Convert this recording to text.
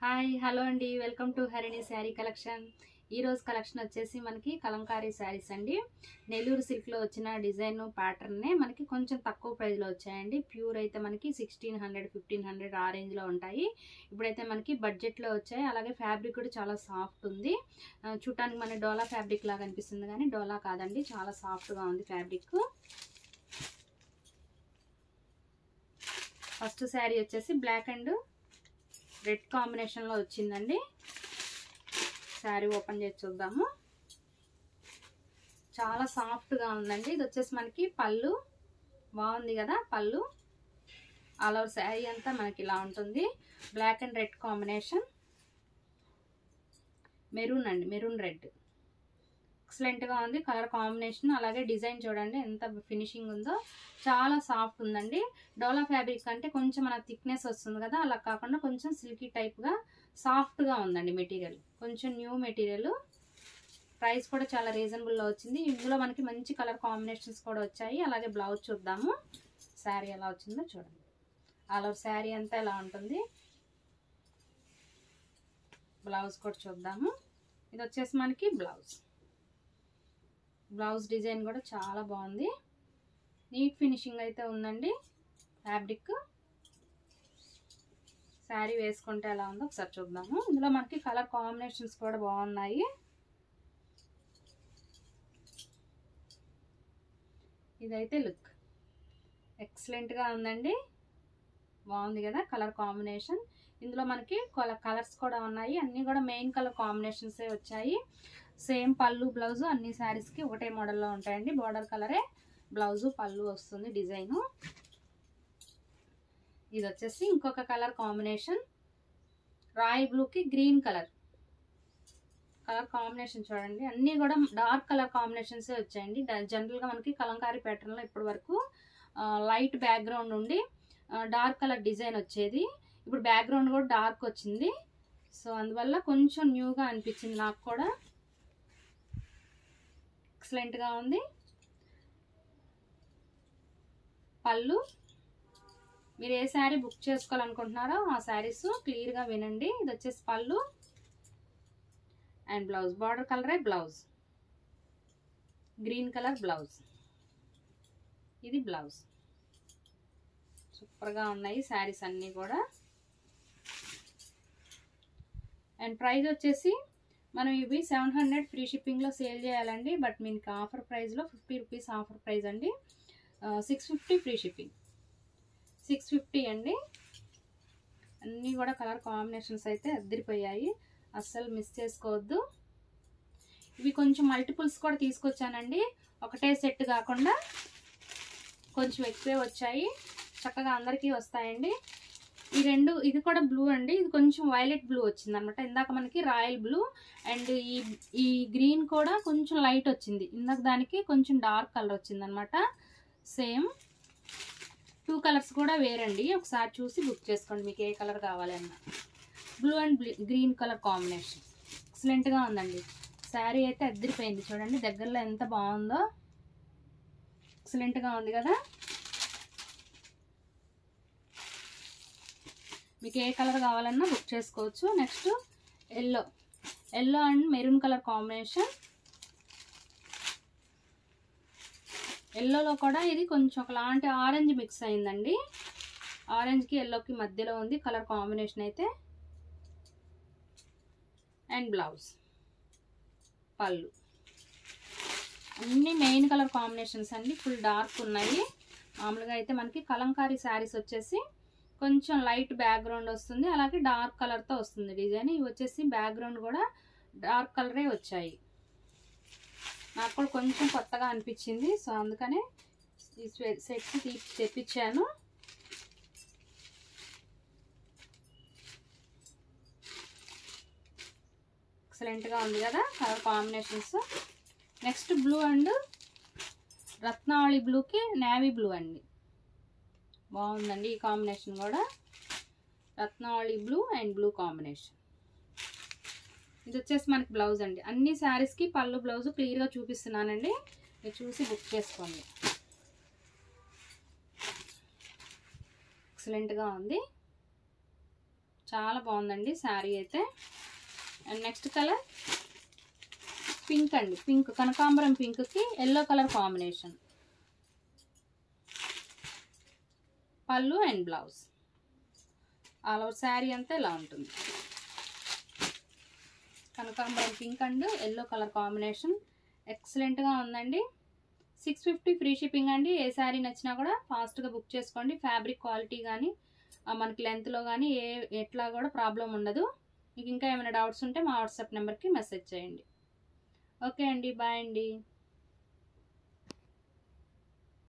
Hi hello అండి, welcome to Harini sari collection. ఈరోజు collection వచ్చేసి మనకి కలంకారీ శారీస్ అండి. నెల్లూరు సిల్క్లో వచ్చిన డిజైన్ ప్యాటర్న్నే మనకి కొంచెం తక్కువ ప్రైస్లో వచ్చాయండి. ప్యూర్ అయితే మనకి 1600 1500 ఆ రేంజ్లో ఉంటాయి. ఇప్పుడైతే మనకి బడ్జెట్లో వచ్చాయి. అలాగే ఫ్యాబ్రిక్ కూడా చాలా సాఫ్ట్ ఉంది. చూడటానికి మన డోలా ఫ్యాబ్రిక్ లాగా అనిపిస్తుంది, కానీ డోలా కాదండి, చాలా సాఫ్ట్గా ఉంది ఫ్యాబ్రిక్. ఫస్ట్ శారీ వచ్చేసి బ్లాక్ అండ్ రెడ్ కాంబినేషన్లో వచ్చిందండి. శారీ ఓపెన్ చేసి చూద్దాము. చాలా సాఫ్ట్గా ఉందండి. ఇది వచ్చేసి మనకి పళ్ళు బాగుంది కదా. పళ్ళు ఆల్ ఓవర్ శారీ అంతా మనకి ఇలా ఉంటుంది. Black and red combination, maroon అండి, మెరూన్ రెడ్. ఎక్సలెంట్గా ఉంది కలర్ కాంబినేషన్. అలాగే డిజైన్ చూడండి ఎంత ఫినిషింగ్ ఉందో, చాలా సాఫ్ట్ ఉందండి. డోలా ఫ్యాబ్రిక్ అంటే కొంచెం మన థిక్నెస్ వస్తుంది కదా, అలా కాకుండా కొంచెం సిల్కీ టైప్గా సాఫ్ట్గా ఉందండి మెటీరియల్. కొంచెం న్యూ మెటీరియల్. ప్రైస్ కూడా చాలా రీజనబుల్లో వచ్చింది. ఇందులో మనకి మంచి కలర్ కాంబినేషన్స్ కూడా వచ్చాయి. అలాగే బ్లౌజ్ చూద్దాము. శారీ ఎలా వచ్చిందో చూడండి. ఆల్ ఓవర్ శారీ అంతా ఎలా ఉంటుంది. బ్లౌజ్ కూడా చూద్దాము. ఇది వచ్చేసి మనకి బ్లౌజ్. బ్లౌజ్ డిజైన్ కూడా చాలా బాగుంది. నీట్ ఫినిషింగ్ అయితే ఉందండి ఫ్యాబ్రిక్. శారీ వేసుకుంటే ఎలా ఉందో ఒకసారి చూద్దాము. ఇందులో మనకి కలర్ కాంబినేషన్స్ కూడా బాగున్నాయి. ఇదైతే లుక్ ఎక్సలెంట్గా ఉందండి. బాగుంది కదా కలర్ కాంబినేషన్. ఇందులో మనకి కలర్స్ కూడా ఉన్నాయి. అన్నీ కూడా మెయిన్ కలర్ కాంబినేషన్సే వచ్చాయి. సేమ్ పళ్ళు బ్లౌజు అన్ని శారీస్కి ఒకటే మోడల్లో ఉంటాయండి. బార్డర్ కలరే బ్లౌజు పళ్ళు వస్తుంది డిజైను. ఇది వచ్చేసి ఇంకొక కలర్ కాంబినేషన్, రాయల్ బ్లూకి గ్రీన్ కలర్. కలర్ కాంబినేషన్ చూడండి, అన్నీ కూడా డార్క్ కలర్ కాంబినేషన్సే వచ్చాయండి. జనరల్గా మనకి కలంకారీ ప్యాటర్న్లో ఇప్పటి వరకు లైట్ బ్యాక్గ్రౌండ్ ఉండి డార్క్ కలర్ డిజైన్ వచ్చేది. ఇప్పుడు బ్యాక్గ్రౌండ్ కూడా డార్క్ వచ్చింది. సో అందువల్ల కొంచెం న్యూగా అనిపించింది నాకు కూడా. ఎక్సలెంట్గా ఉంది. పళ్ళు, మీరు ఏ శారీ బుక్ చేసుకోవాలనుకుంటున్నారో ఆ శారీస్ క్లియర్గా వినండి. ఇది వచ్చేసి పళ్ళు అండ్ బ్లౌజ్. బార్డర్ కలరే బ్లౌజ్, గ్రీన్ కలర్ బ్లౌజ్. ఇది బ్లౌజ్. సూపర్గా ఉన్నాయి శారీస్ అన్నీ కూడా. అండ్ ప్రైస్ వచ్చేసి మనం ఇవి 700 ఫ్రీ షిప్పింగ్లో సేల్ చేయాలండి. బట్ మీకు ఆఫర్ ప్రైస్లో 50 రూపీస్ ఆఫర్ ప్రైస్ అండి. 650 ఫ్రీ షిప్పింగ్. 650 అండి. అన్నీ కూడా కలర్ కాంబినేషన్స్ అయితే అద్దరిపోయాయి, అస్సలు మిస్ చేసుకోవద్దు. ఇవి కొంచెం మల్టిపుల్స్ కూడా తీసుకొచ్చానండి, ఒకటే సెట్ కాకుండా కొంచెం ఎక్కువే వచ్చాయి. చక్కగా అందరికీ వస్తాయండి. ఈ రెండు, ఇది కూడా బ్లూ అండి, ఇది కొంచెం వైలెట్ బ్లూ వచ్చింది అనమాట. ఇందాక మనకి రాయల్ బ్లూ అండ్ ఈ గ్రీన్ కూడా కొంచెం లైట్ వచ్చింది. ఇందాక దానికి కొంచెం డార్క్ కలర్ వచ్చింది అనమాట. సేమ్ 2 కలర్స్ కూడా వేరండి. ఒకసారి చూసి బుక్ చేసుకోండి మీకు ఏ కలర్ కావాలి అన్న. Blue and green colour combination ఎక్సలెంట్గా ఉందండి. శారీ అయితే అద్దరిపోయింది చూడండి, దగ్గరలో ఎంత బాగుందో. ఎక్సలెంట్గా ఉంది కదా. మీకు ఏ కలర్ కావాలన్నా బుక్ చేసుకోవచ్చు. Next yellow, yellow and maroon colour combination. ఎల్లోలో కూడా ఇది కొంచెం ఒకలాంటి ఆరెంజ్ మిక్స్ అయిందండి. ఆరెంజ్కి ఎల్లోకి మధ్యలో ఉంది కలర్ కాంబినేషన్ అయితే. అండ్ బ్లౌజ్, పళ్ళు, అన్ని మెయిన్ కలర్ కాంబినేషన్స్ అండి. ఫుల్ డార్క్ ఉన్నాయి. మామూలుగా అయితే మనకి కలంకారీ శారీస్ వచ్చేసి కొంచెం లైట్ బ్యాక్గ్రౌండ్ వస్తుంది, అలాగే డార్క్ కలర్తో వస్తుంది డిజైన్. ఇవి వచ్చేసి బ్యాక్గ్రౌండ్ కూడా డార్క్ కలరే వచ్చాయి. నాకు కూడా కొంచెం కొత్తగా అనిపించింది, సో అందుకనే ఈ సెట్ తెప్పించాను. ఎక్సలెంట్గా ఉంది కదా colour combinations. Next blue and Ratnavali బ్లూకి నేవీ బ్లూ అండి. బాగుందండి ఈ కాంబినేషన్ కూడా. రత్నావళి బ్లూ అండ్ బ్లూ కాంబినేషన్. ఇది వచ్చేసి మనకి బ్లౌజ్ అండి. అన్ని శారీస్కి పళ్ళు బ్లౌజ్ క్లియర్గా చూపిస్తున్నానండి, మీరు చూసి బుక్ చేసుకోండి. ఎక్సలెంట్గా ఉంది. చాలా బాగుందండి శారీ అయితే. అండ్ నెక్స్ట్ కలర్ పింక్ అండి. పింక్ కనకాంబరం పింక్కి ఎల్లో కలర్ కాంబినేషన్. పళ్ళు and blouse. All over sari అంతా ఇలా ఉంటుంది. కనకాంబరం pink and yellow colour combination ఎక్సలెంట్గా ఉందండి. 650 ఫ్రీ షిప్పింగ్ అండి. ఏ శారీ నచ్చినా కూడా ఫాస్ట్గా బుక్ చేసుకోండి. ఫ్యాబ్రిక్ క్వాలిటీ కానీ మనకి లెంత్లో కానీ ఎట్లా కూడా ప్రాబ్లం ఉండదు. మీకు ఇంకా ఏమైనా డౌట్స్ ఉంటే మా వాట్సాప్ నెంబర్కి మెసేజ్ చేయండి. ఓకే అండి, బాయ్ అండి.